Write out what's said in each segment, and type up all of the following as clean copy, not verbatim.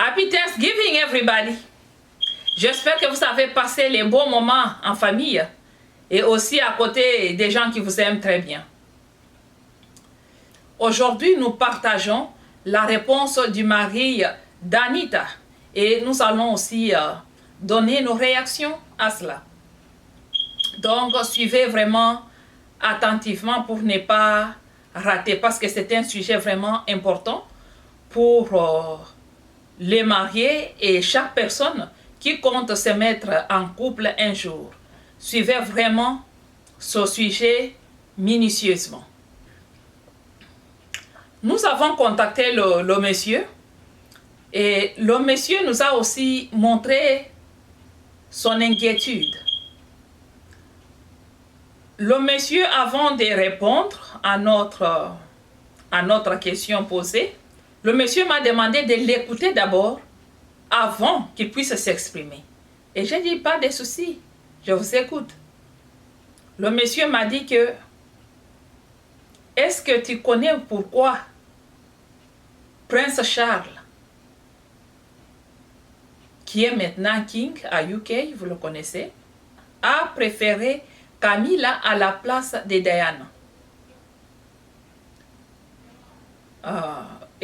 Happy Thanksgiving, everybody! J'espère que vous avez passé les bons moments en famille et aussi à côté des gens qui vous aiment très bien. Aujourd'hui, nous partageons la réponse du mari d'Anita et nous allons aussi donner nos réactions à cela. Donc, suivez vraiment attentivement pour ne pas rater parce que c'est un sujet vraiment important pour les mariés et chaque personne qui compte se mettre en couple un jour. Suivez vraiment ce sujet minutieusement. Nous avons contacté le monsieur et le monsieur nous a aussi montré son inquiétude. Le monsieur, avant de répondre à notre question posée, le monsieur m'a demandé de l'écouter d'abord avant qu'il puisse s'exprimer. Et j'ai dit, pas de souci, je vous écoute. Le monsieur m'a dit que, est-ce que tu connais pourquoi Prince Charles, qui est maintenant King à UK, vous le connaissez, a préféré Camilla à la place de Diana?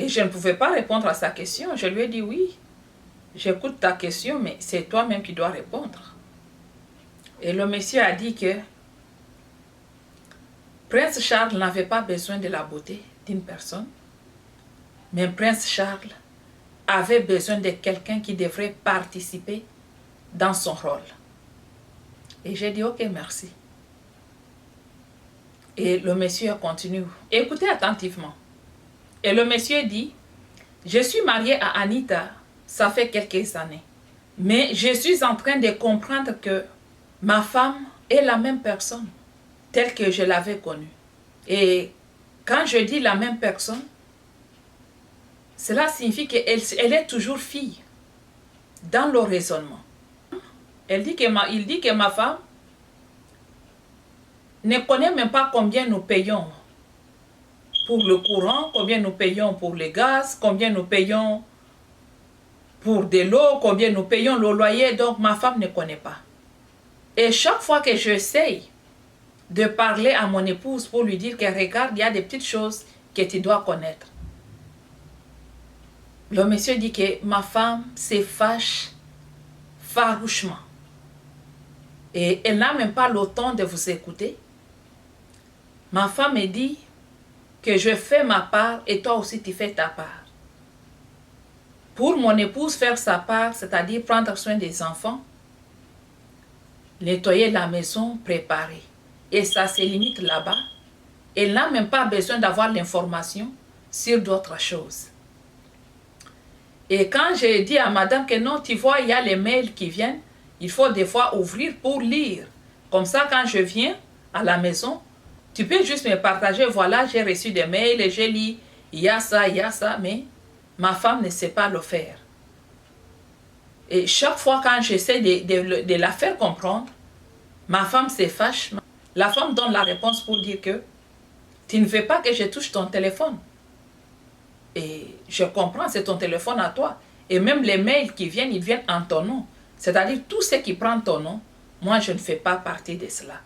Et je ne pouvais pas répondre à sa question. Je lui ai dit oui, j'écoute ta question, mais c'est toi-même qui dois répondre. Et le monsieur a dit que Prince Charles n'avait pas besoin de la beauté d'une personne, mais Prince Charles avait besoin de quelqu'un qui devrait participer dans son rôle. Et j'ai dit ok, merci. Et le monsieur continue. Écoutez attentivement. Et le monsieur dit, je suis marié à Anita, ça fait quelques années. Mais je suis en train de comprendre que ma femme est la même personne, telle que je l'avais connue. Et quand je dis la même personne, cela signifie qu'elle est toujours fille, dans le raisonnement. Il dit que ma femme ne connaît même pas combien nous payons pour le courant, combien nous payons pour le gaz, combien nous payons pour de l'eau, combien nous payons le loyer. Donc ma femme ne connaît pas. Et chaque fois que j'essaye de parler à mon épouse pour lui dire que regarde, il y a des petites choses que tu dois connaître, le monsieur dit que ma femme se fâche farouchement. Et elle n'a même pas le temps de vous écouter. Ma femme me dit que je fais ma part et toi aussi tu fais ta part. Pour mon épouse faire sa part, c'est-à-dire prendre soin des enfants, nettoyer la maison, préparer. Et ça se limite là-bas. Elle n'a même pas besoin d'avoir l'information sur d'autres choses. Et quand j'ai dit à madame que non, tu vois, il y a les mails qui viennent, il faut des fois ouvrir pour lire. Comme ça, quand je viens à la maison, tu peux juste me partager, voilà, j'ai reçu des mails et j'ai lu, il y a ça, mais ma femme ne sait pas le faire. Et chaque fois quand j'essaie de la faire comprendre, ma femme se fâche. La femme donne la réponse pour dire que tu ne veux pas que je touche ton téléphone. Et je comprends, c'est ton téléphone à toi. Et même les mails qui viennent, ils viennent en ton nom. C'est-à-dire tout ce qui prend ton nom, moi je ne fais pas partie de cela.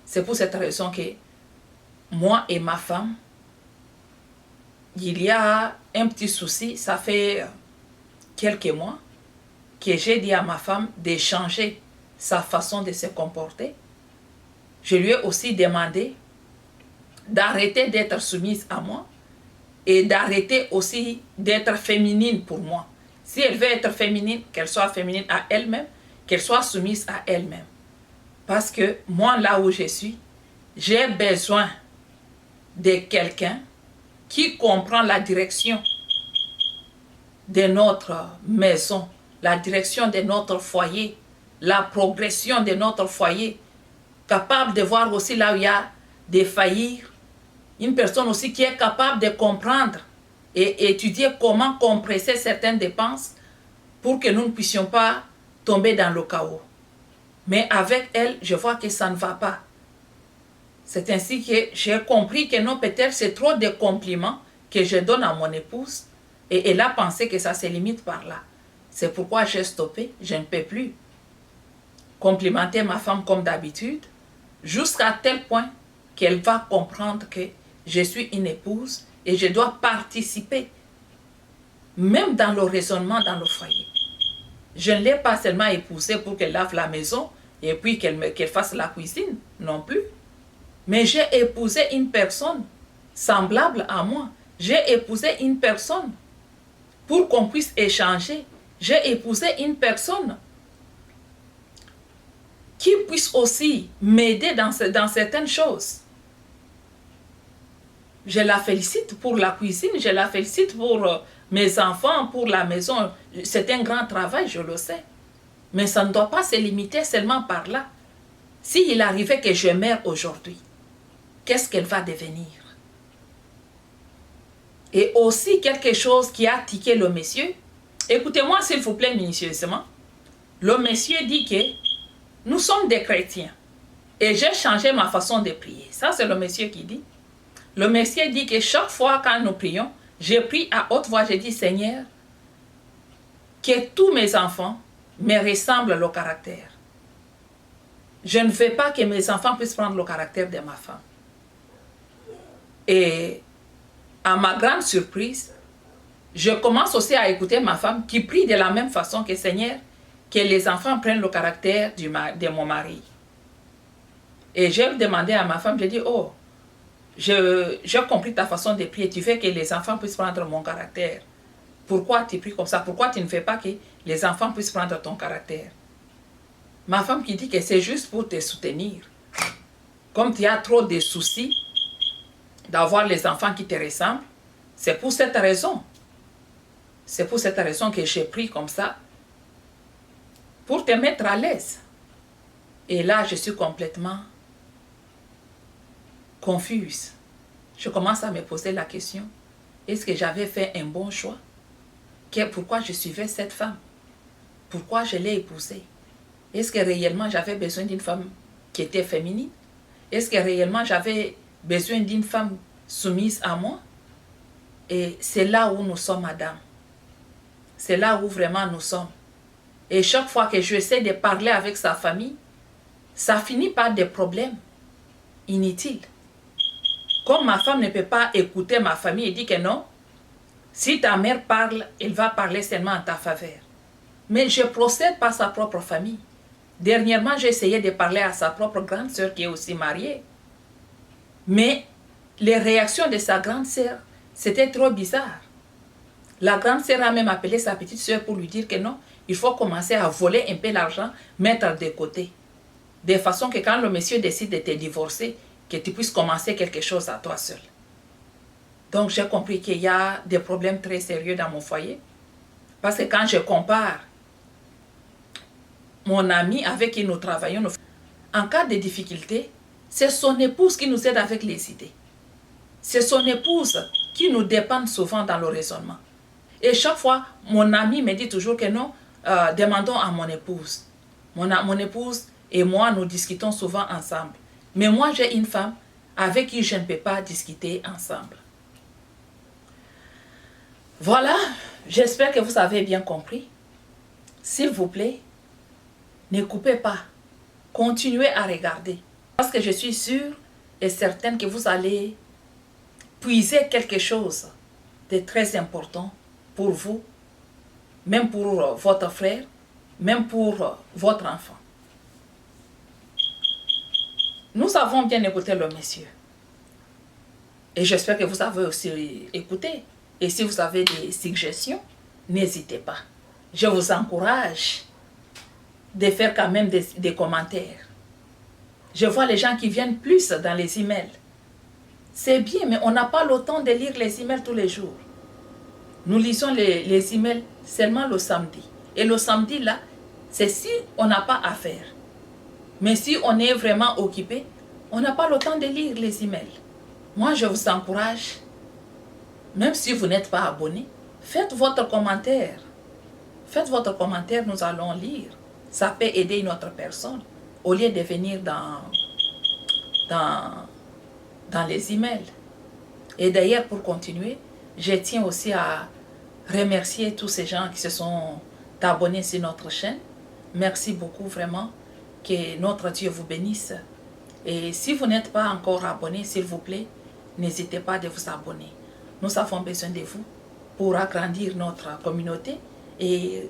C'est pour cette raison que moi et ma femme, il y a un petit souci, ça fait quelques mois que j'ai dit à ma femme de changer sa façon de se comporter. Je lui ai aussi demandé d'arrêter d'être soumise à moi et d'arrêter aussi d'être féminine pour moi. Si elle veut être féminine, qu'elle soit féminine à elle-même, qu'elle soit soumise à elle-même. Parce que moi, là où je suis, j'ai besoin de quelqu'un qui comprend la direction de notre maison, la direction de notre foyer, la progression de notre foyer, capable de voir aussi là où il y a des faillites, une personne aussi qui est capable de comprendre et étudier comment compresser certaines dépenses pour que nous ne puissions pas tomber dans le chaos. Mais avec elle, je vois que ça ne va pas. C'est ainsi que j'ai compris que non, peut-être c'est trop de compliments que je donne à mon épouse et elle a pensé que ça se limite par là. C'est pourquoi j'ai stoppé. Je ne peux plus complimenter ma femme comme d'habitude, jusqu'à tel point qu'elle va comprendre que je suis une épouse et je dois participer, même dans le raisonnement dans le foyer. Je ne l'ai pas seulement épousée pour qu'elle lave la maison et puis qu'elle fasse la cuisine, non plus. Mais j'ai épousé une personne semblable à moi. J'ai épousé une personne pour qu'on puisse échanger. J'ai épousé une personne qui puisse aussi m'aider dans certaines choses. Je la félicite pour la cuisine, je la félicite pour mes enfants, pour la maison. C'est un grand travail, je le sais. Mais ça ne doit pas se limiter seulement par là. S'il arrivait que je meurs aujourd'hui, qu'est-ce qu'elle va devenir? Et aussi quelque chose qui a tiqué le monsieur. Écoutez-moi s'il vous plaît minutieusement. Le monsieur dit que nous sommes des chrétiens. Et j'ai changé ma façon de prier. Ça, c'est le monsieur qui dit. Le monsieur dit que chaque fois quand nous prions, je prie à haute voix, je dis, Seigneur, que tous mes enfants me ressemblent le caractère. Je ne veux pas que mes enfants puissent prendre le caractère de ma femme. Et à ma grande surprise, je commence aussi à écouter ma femme qui prie de la même façon que Seigneur, que les enfants prennent le caractère de mon mari. Et j'ai demandé à ma femme, j'ai dit, oh, j'ai compris ta façon de prier, tu veux que les enfants puissent prendre mon caractère. Pourquoi tu pries comme ça? Pourquoi tu ne fais pas que les enfants puissent prendre ton caractère? Ma femme qui dit que c'est juste pour te soutenir. Comme tu as trop de soucis d'avoir les enfants qui te ressemblent, c'est pour cette raison. C'est pour cette raison que j'ai pris comme ça, pour te mettre à l'aise. Et là, je suis complètement confuse. Je commence à me poser la question, est-ce que j'avais fait un bon choix? Pourquoi je suivais cette femme? Pourquoi je l'ai épousée? Est-ce que réellement j'avais besoin d'une femme qui était féminine? Est-ce que réellement j'avais besoin d'une femme soumise à moi? Et c'est là où nous sommes, madame. C'est là où vraiment nous sommes. Et chaque fois que j'essaie de parler avec sa famille, ça finit par des problèmes inutiles. Comme ma femme ne peut pas écouter ma famille et dit que non, si ta mère parle, elle va parler seulement en ta faveur. Mais je procède par sa propre famille. Dernièrement, j'ai essayé de parler à sa propre grande sœur qui est aussi mariée. Mais les réactions de sa grande sœur, c'était trop bizarre. La grande sœur a même appelé sa petite sœur pour lui dire que non, il faut commencer à voler un peu l'argent, mettre de côté. De façon que quand le monsieur décide de te divorcer, que tu puisses commencer quelque chose à toi seul. Donc j'ai compris qu'il y a des problèmes très sérieux dans mon foyer. Parce que quand je compare mon ami avec qui nous travaillons, en cas de difficulté, c'est son épouse qui nous aide avec les idées. C'est son épouse qui nous dépanne souvent dans le raisonnement. Et chaque fois, mon ami me dit toujours que non, demandons à mon épouse. Mon épouse et moi, nous discutons souvent ensemble. Mais moi, j'ai une femme avec qui je ne peux pas discuter ensemble. Voilà, j'espère que vous avez bien compris. S'il vous plaît, ne coupez pas. Continuez à regarder. Parce que je suis sûre et certaine que vous allez puiser quelque chose de très important pour vous, même pour votre frère, même pour votre enfant. Nous avons bien écouté le monsieur. Et j'espère que vous avez aussi écouté. Et si vous avez des suggestions, n'hésitez pas. Je vous encourage de faire quand même des commentaires. Je vois les gens qui viennent plus dans les emails. C'est bien, mais on n'a pas le temps de lire les emails tous les jours. Nous lisons les emails seulement le samedi. Et le samedi, là, c'est si on n'a pas à faire. Mais si on est vraiment occupé, on n'a pas le temps de lire les emails. Moi, je vous encourage, même si vous n'êtes pas abonné, faites votre commentaire. Faites votre commentaire, nous allons lire. Ça peut aider une autre personne, au lieu de venir dans les emails. Et d'ailleurs, pour continuer, je tiens aussi à remercier tous ces gens qui se sont t'abonner sur notre chaîne. Merci beaucoup vraiment. Que notre Dieu vous bénisse. Et si vous n'êtes pas encore abonné, s'il vous plaît, n'hésitez pas de vous abonner. Nous avons besoin de vous pour agrandir notre communauté et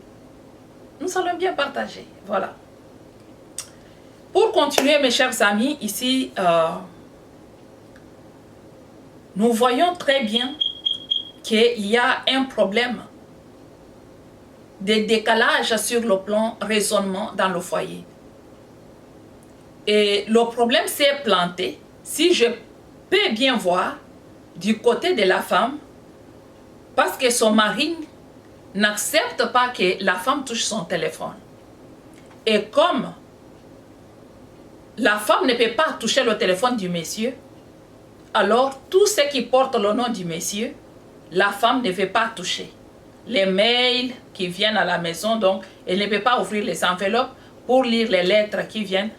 nous allons bien partager. Voilà. Pour continuer, mes chers amis, ici, nous voyons très bien qu'il y a un problème de décalage sur le plan raisonnement dans le foyer. Et le problème s'est planté, si je peux bien voir, du côté de la femme, parce que son mari n'accepte pas que la femme touche son téléphone. Et comme la femme ne peut pas toucher le téléphone du monsieur, alors tout ce qui porte le nom du monsieur, la femme ne veut pas toucher. Les mails qui viennent à la maison, donc elle ne peut pas ouvrir les enveloppes pour lire les lettres qui viennent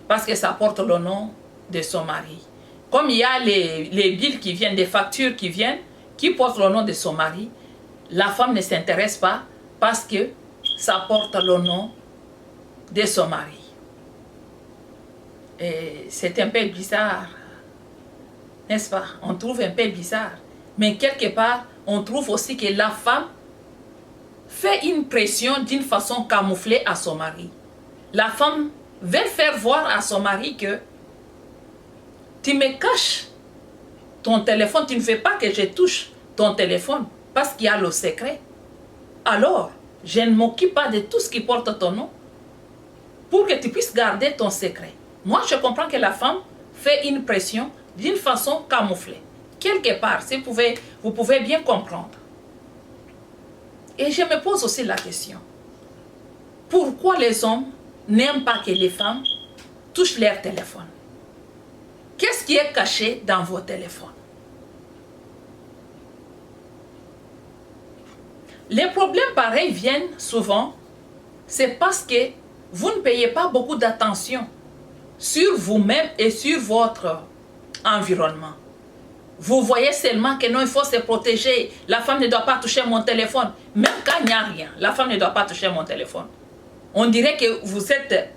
parce que ça porte le nom de son mari. Comme il y a les billes qui viennent, des factures qui viennent, qui portent le nom de son mari, la femme ne s'intéresse pas parce que ça porte le nom de son mari. Et c'est un peu bizarre, n'est-ce pas? On trouve un peu bizarre. Mais quelque part, on trouve aussi que la femme fait une pression d'une façon camouflée à son mari. La femme veut faire voir à son mari que tu me caches ton téléphone, tu ne veux pas que je touche ton téléphone parce qu'il y a le secret. Alors, je ne m'occupe pas de tout ce qui porte ton nom pour que tu puisses garder ton secret. Moi, je comprends que la femme fait une pression d'une façon camouflée. Quelque part, si vous pouvez bien comprendre. Et je me pose aussi la question. Pourquoi les hommes n'aiment pas que les femmes touchent leur téléphone? Qu'est-ce qui est caché dans vos téléphones? Les problèmes pareils viennent souvent, c'est parce que vous ne payez pas beaucoup d'attention sur vous-même et sur votre environnement. Vous voyez seulement que non, il faut se protéger. La femme ne doit pas toucher mon téléphone. Même quand il n'y a rien, la femme ne doit pas toucher mon téléphone. On dirait que vous êtes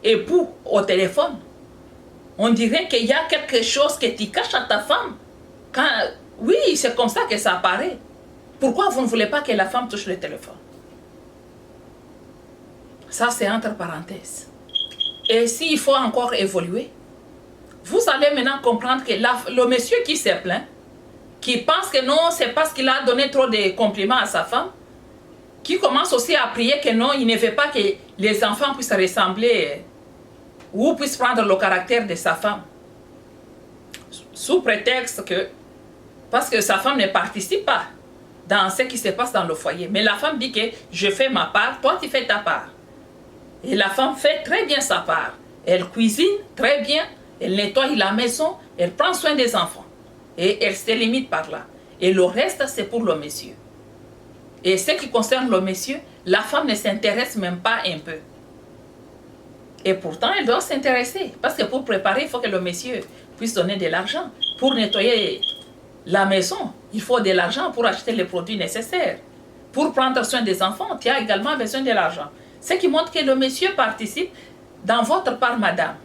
époux au téléphone. On dirait qu'il y a quelque chose que tu caches à ta femme. Oui, c'est comme ça que ça apparaît. Pourquoi vous ne voulez pas que la femme touche le téléphone? Ça, c'est entre parenthèses. Et s'il faut encore évoluer, vous allez maintenant comprendre que le monsieur qui s'est plaint, qui pense que non, c'est parce qu'il a donné trop de compliments à sa femme, qui commence aussi à prier que non, il ne veut pas que les enfants puissent ressembler ou puissent prendre le caractère de sa femme. Sous prétexte que, parce que sa femme ne participe pas dans ce qui se passe dans le foyer. Mais la femme dit que je fais ma part, toi tu fais ta part. Et la femme fait très bien sa part. Elle cuisine très bien, elle nettoie la maison, elle prend soin des enfants. Et elle se limite par là. Et le reste, c'est pour le monsieur. Et ce qui concerne le monsieur, la femme ne s'intéresse même pas un peu. Et pourtant, elle doit s'intéresser. Parce que pour préparer, il faut que le monsieur puisse donner de l'argent. Pour nettoyer la maison, il faut de l'argent pour acheter les produits nécessaires. Pour prendre soin des enfants, tu as également besoin de l'argent. Ce qui montre que le monsieur participe dans votre part, madame.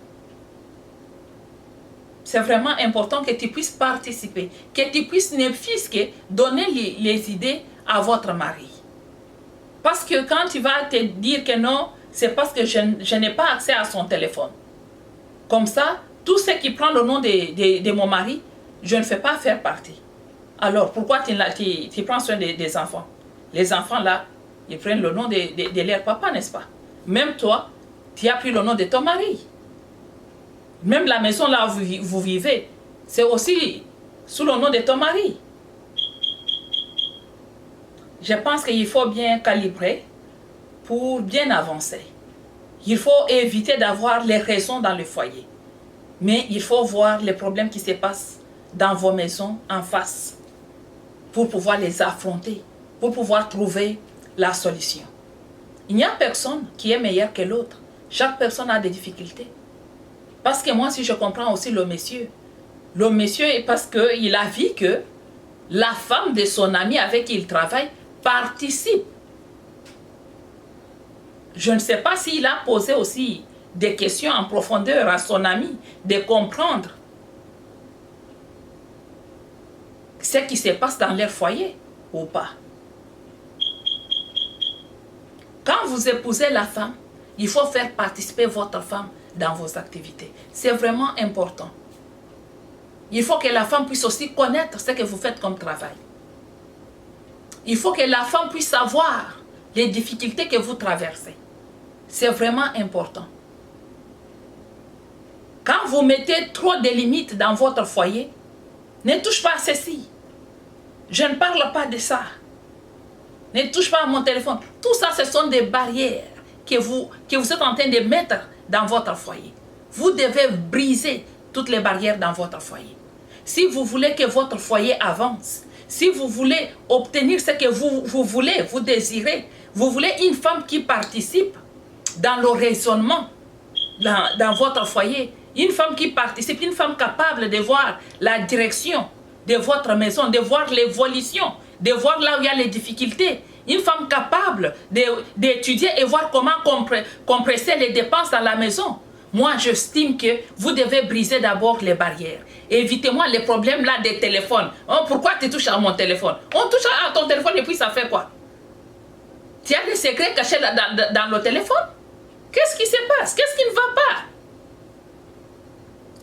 C'est vraiment important que tu puisses participer, que tu puisses ne fût-ce que donner les idées à votre mari. Parce que quand tu vas te dire que non, c'est parce que je n'ai pas accès à son téléphone. Comme ça, tout ce qui prend le nom de mon mari, je ne fais pas faire partie. Alors, pourquoi tu prends soin des enfants? Les enfants là, ils prennent le nom de leur papa, n'est-ce pas? Même toi, tu as pris le nom de ton mari. Même la maison là où vous vivez, c'est aussi sous le nom de ton mari. Je pense qu'il faut bien calibrer pour bien avancer. Il faut éviter d'avoir les raisons dans le foyer. Mais il faut voir les problèmes qui se passent dans vos maisons en face pour pouvoir les affronter, pour pouvoir trouver la solution. Il n'y a personne qui est meilleur que l'autre. Chaque personne a des difficultés. Parce que moi, si je comprends aussi le monsieur est parce qu'il a vu que la femme de son ami avec qui il travaille participe Je ne sais pas s'il a posé aussi des questions en profondeur à son ami, de comprendre ce qui se passe dans leur foyer ou pas. Quand vous épousez la femme, il faut faire participer votre femme dans vos activités. C'est vraiment important. Il faut que la femme puisse aussi connaître ce que vous faites comme travail. Il faut que la femme puisse savoir les difficultés que vous traversez. C'est vraiment important. Quand vous mettez trop de limites dans votre foyer, ne touche pas à ceci. Je ne parle pas de ça. Ne touche pas à mon téléphone. Tout ça, ce sont des barrières que vous êtes en train de mettre dans votre foyer. Vous devez briser toutes les barrières dans votre foyer. Si vous voulez que votre foyer avance, si vous voulez obtenir ce que vous voulez, vous désirez, vous voulez une femme qui participe dans le raisonnement dans votre foyer, une femme qui participe, une femme capable de voir la direction de votre maison, de voir l'évolution, de voir là où il y a les difficultés, une femme capable d'étudier et voir comment compresser les dépenses à la maison. Moi, j'estime que vous devez briser d'abord les barrières. Évitez-moi les problèmes là des téléphones. Oh, pourquoi tu touches à mon téléphone? On touche à ton téléphone et puis ça fait quoi? Tu as des secrets cachés dans le téléphone? Qu'est-ce qui se passe? Qu'est-ce qui ne va pas?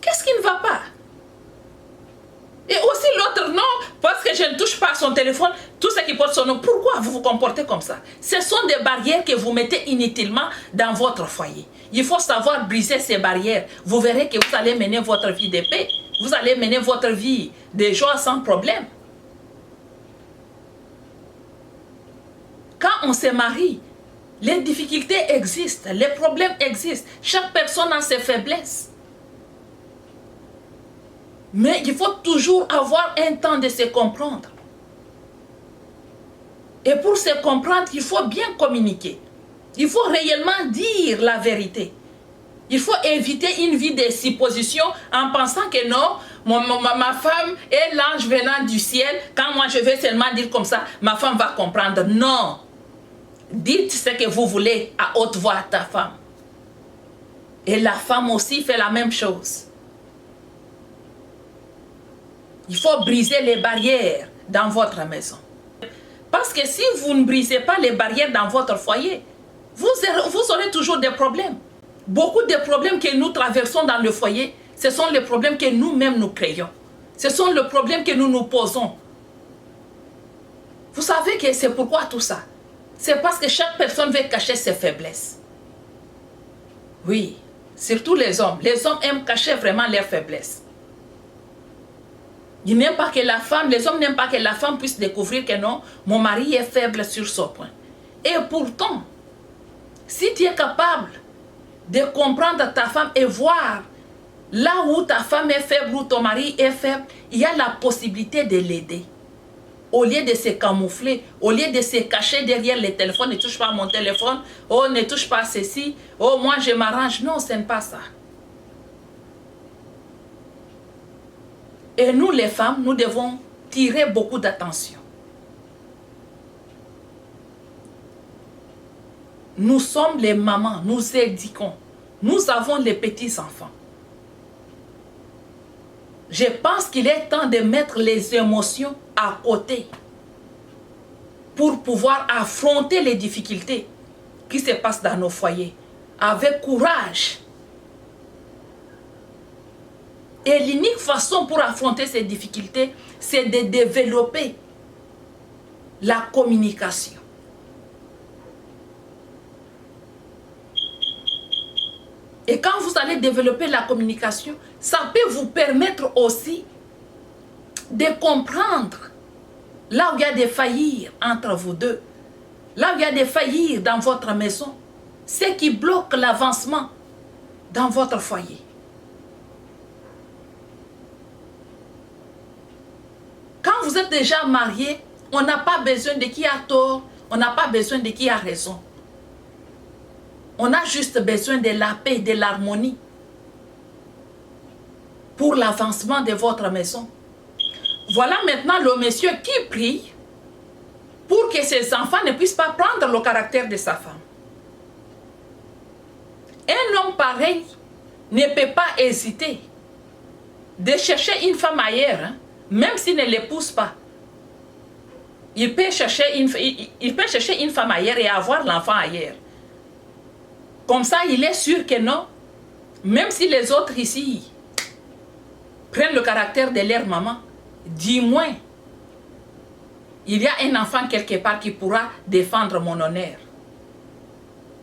Qu'est-ce qui ne va pas? Et aussi l'autre, non, parce que je ne touche pas à son téléphone, tout ce qui porte son nom. Pourquoi vous vous comportez comme ça? Ce sont des barrières que vous mettez inutilement dans votre foyer. Il faut savoir briser ces barrières. Vous verrez que vous allez mener votre vie de paix. Vous allez mener votre vie de joie sans problème. Quand on se marie, les difficultés existent, les problèmes existent. Chaque personne a ses faiblesses. Mais il faut toujours avoir un temps de se comprendre. Et pour se comprendre, il faut bien communiquer. Il faut réellement dire la vérité. Il faut éviter une vie de supposition en pensant que non, ma femme est l'ange venant du ciel. Quand moi je vais seulement dire comme ça, ma femme va comprendre. Non. Dites ce que vous voulez à haute voix à ta femme. Et la femme aussi fait la même chose. Il faut briser les barrières dans votre maison. Parce que si vous ne brisez pas les barrières dans votre foyer, vous aurez toujours des problèmes. Beaucoup de problèmes que nous traversons dans le foyer, ce sont les problèmes que nous-mêmes nous créons. Ce sont les problèmes que nous nous posons. Vous savez que c'est pourquoi tout ça? C'est parce que chaque personne veut cacher ses faiblesses. Oui, surtout les hommes. Les hommes aiment cacher vraiment leurs faiblesses. Ils n'aiment pas que la femme, les hommes n'aiment pas que la femme puisse découvrir que non, mon mari est faible sur ce point. Et pourtant, si tu es capable de comprendre ta femme et voir là où ta femme est faible, où ton mari est faible, il y a la possibilité de l'aider. Au lieu de se camoufler, au lieu de se cacher derrière les téléphones, ne touche pas à mon téléphone, oh ne touche pas à ceci, oh moi je m'arrange. Non, ce n'est pas ça. Et nous les femmes, nous devons tirer beaucoup d'attention. Nous sommes les mamans, nous éduquons. Nous avons les petits-enfants. Je pense qu'il est temps de mettre les émotions à côté pour pouvoir affronter les difficultés qui se passent dans nos foyers avec courage. Et l'unique façon pour affronter ces difficultés, c'est de développer la communication. Et quand vous allez développer la communication, ça peut vous permettre aussi de comprendre là où il y a des failles entre vous deux, là où il y a des failles dans votre maison, ce qui bloque l'avancement dans votre foyer. Quand vous êtes déjà marié, on n'a pas besoin de qui a tort, on n'a pas besoin de qui a raison. On a juste besoin de la paix et de l'harmonie pour l'avancement de votre maison. Voilà maintenant le monsieur qui prie pour que ses enfants ne puissent pas prendre le caractère de sa femme. Un homme pareil ne peut pas hésiter de chercher une femme ailleurs, hein, même s'il ne l'épouse pas. Il peut chercher une femme ailleurs et avoir l'enfant ailleurs. Comme ça, il est sûr que non, même si les autres ici prennent le caractère de leur maman, du moins, il y a un enfant quelque part qui pourra défendre mon honneur.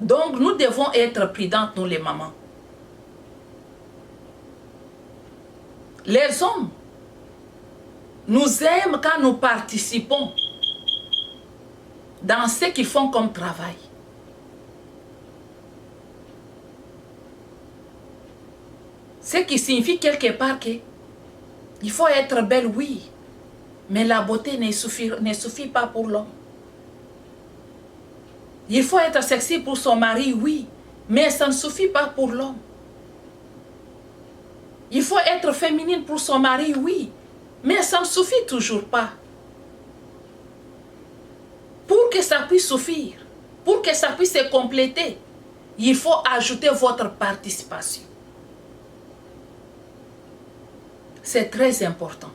Donc, nous devons être prudentes, nous les mamans. Les hommes nous aiment quand nous participons dans ce qu'ils font comme travail. Ce qui signifie quelque part que il faut être belle, oui, mais la beauté ne suffit pas pour l'homme. Il faut être sexy pour son mari, oui, mais ça ne suffit pas pour l'homme. Il faut être féminine pour son mari, oui, mais ça ne suffit toujours pas. Pour que ça puisse suffire, pour que ça puisse se compléter, il faut ajouter votre participation. C'est très important.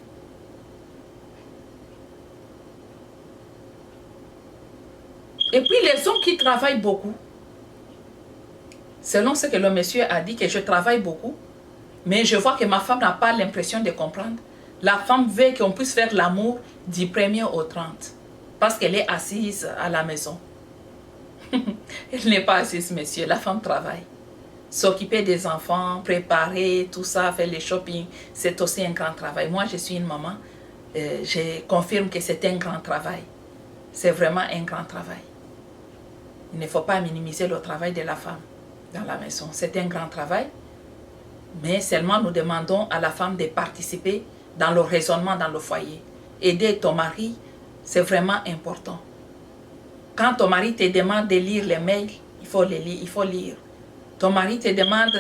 Et puis les hommes qui travaillent beaucoup, selon ce que le monsieur a dit, que je travaille beaucoup, mais je vois que ma femme n'a pas l'impression de comprendre. La femme veut qu'on puisse faire l'amour du 1er au 30, parce qu'elle est assise à la maison. Elle n'est pas assise, monsieur, la femme travaille. S'occuper des enfants, préparer, tout ça, faire les shopping, c'est aussi un grand travail. Moi, je suis une maman, je confirme que c'est un grand travail. C'est vraiment un grand travail. Il ne faut pas minimiser le travail de la femme dans la maison. C'est un grand travail, mais seulement nous demandons à la femme de participer dans le raisonnement dans le foyer. Aider ton mari, c'est vraiment important. Quand ton mari te demande de lire les mails, il faut les lire, il faut lire. Ton mari te demande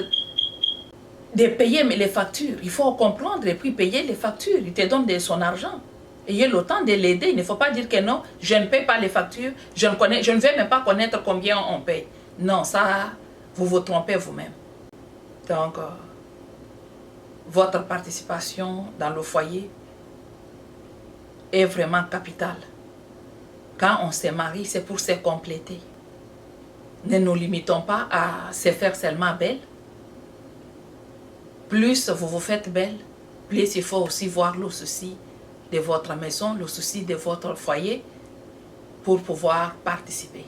de payer les factures, il faut comprendre et puis payer les factures. Il te donne de son argent. Ayez le temps de l'aider. Il ne faut pas dire que non, je ne paye pas les factures, je ne vais même pas connaître combien on paye. Non, ça, vous vous trompez vous-même. Donc, votre participation dans le foyer est vraiment capitale. Quand on se marie, c'est pour se compléter. Ne nous limitons pas à se faire seulement belle. Plus vous vous faites belle, plus il faut aussi voir le souci de votre maison, le souci de votre foyer pour pouvoir participer.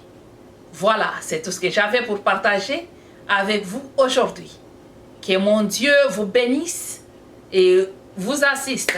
Voilà, c'est tout ce que j'avais pour partager avec vous aujourd'hui. Que mon Dieu vous bénisse et vous assiste.